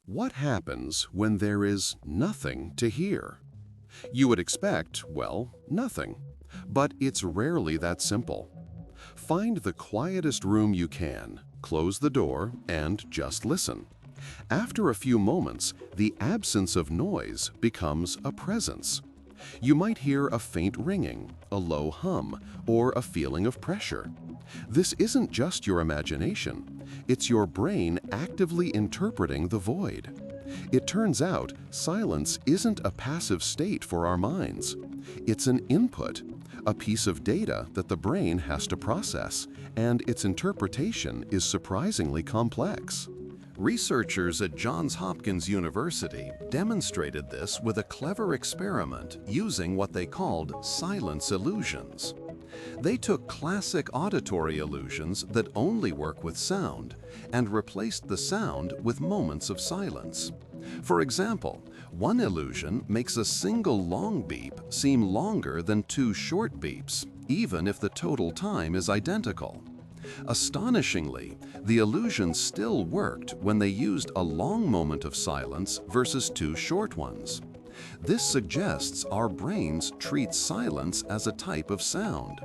What happens when there is nothing to hear? You would expect, well, nothing. But it's rarely that simple. Find the quietest room you can, close the door, and just listen. After a few moments, the absence of noise becomes a presence. You might hear a faint ringing, a low hum, or a feeling of pressure. This isn't just your imagination. It's your brain actively interpreting the void. It turns out silence isn't a passive state for our minds. It's an input, a piece of data that the brain has to process, and its interpretation is surprisingly complex. Researchers at Johns Hopkins University demonstrated this with a clever experiment using what they called silence illusions. They took classic auditory illusions that only work with sound and replaced the sound with moments of silence. For example, one illusion makes a single long beep seem longer than two short beeps, even if the total time is identical. Astonishingly, the illusion still worked when they used a long moment of silence versus two short ones. This suggests our brains treat silence as a type of sound.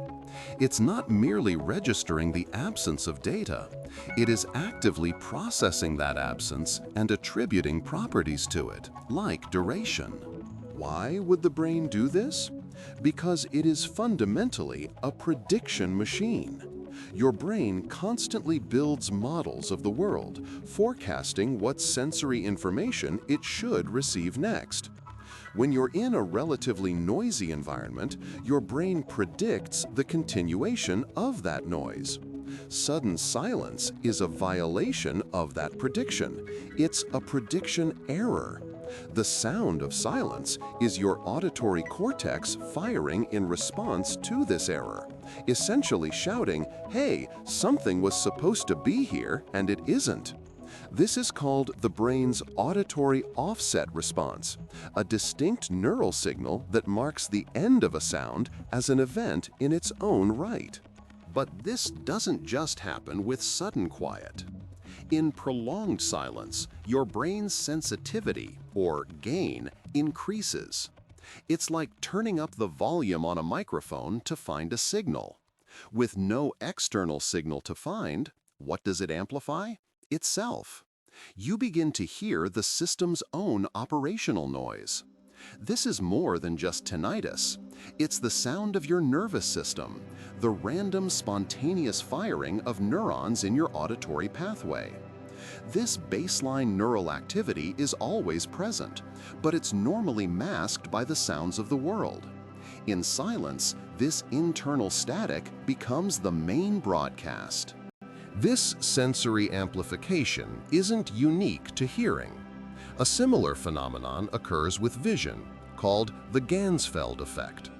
It's not merely registering the absence of data, it is actively processing that absence and attributing properties to it, like duration. Why would the brain do this? Because it is fundamentally a prediction machine. Your brain constantly builds models of the world, forecasting what sensory information it should receive next. When you're in a relatively noisy environment, your brain predicts the continuation of that noise. Sudden silence is a violation of that prediction. It's a prediction error. The sound of silence is your auditory cortex firing in response to this error, essentially shouting, "Hey, something was supposed to be here and it isn't." This is called the brain's auditory offset response, a distinct neural signal that marks the end of a sound as an event in its own right. But this doesn't just happen with sudden quiet. In prolonged silence, your brain's sensitivity, or gain, increases. It's like turning up the volume on a microphone to find a signal. With no external signal to find, what does it amplify? Itself. You begin to hear the system's own operational noise. This is more than just tinnitus. It's the sound of your nervous system, the random spontaneous firing of neurons in your auditory pathway. This baseline neural activity is always present, but it's normally masked by the sounds of the world. In silence, this internal static becomes the main broadcast. This sensory amplification isn't unique to hearing. A similar phenomenon occurs with vision, called the Ganzfeld effect.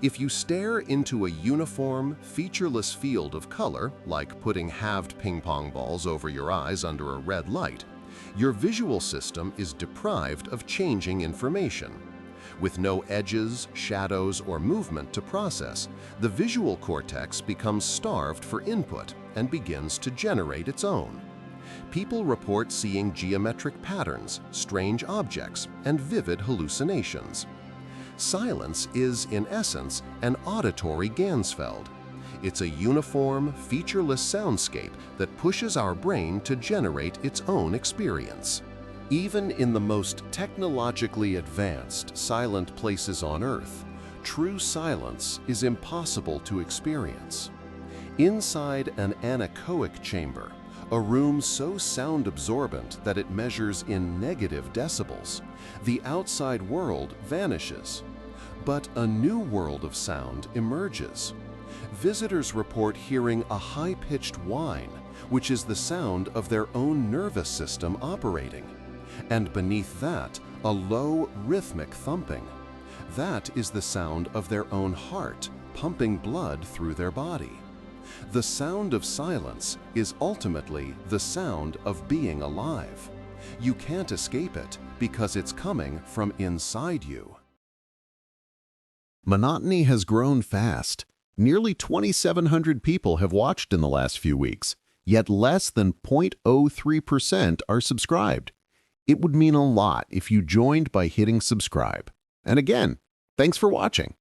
If you stare into a uniform, featureless field of color, like putting halved ping-pong balls over your eyes under a red light, your visual system is deprived of changing information. With no edges, shadows, or movement to process, the visual cortex becomes starved for input and begins to generate its own. People report seeing geometric patterns, strange objects, and vivid hallucinations. Silence is, in essence, an auditory Ganzfeld. It's a uniform, featureless soundscape that pushes our brain to generate its own experience. Even in the most technologically advanced, silent places on Earth, true silence is impossible to experience. Inside an anechoic chamber, a room so sound-absorbent that it measures in negative decibels, the outside world vanishes. But a new world of sound emerges. Visitors report hearing a high-pitched whine, which is the sound of their own nervous system operating. And beneath that, a low, rhythmic thumping. That is the sound of their own heart, pumping blood through their body. The sound of silence is ultimately the sound of being alive. You can't escape it because it's coming from inside you. Monotony has grown fast. Nearly 2,700 people have watched in the last few weeks, yet less than 0.03% are subscribed. It would mean a lot if you joined by hitting subscribe. And again, thanks for watching.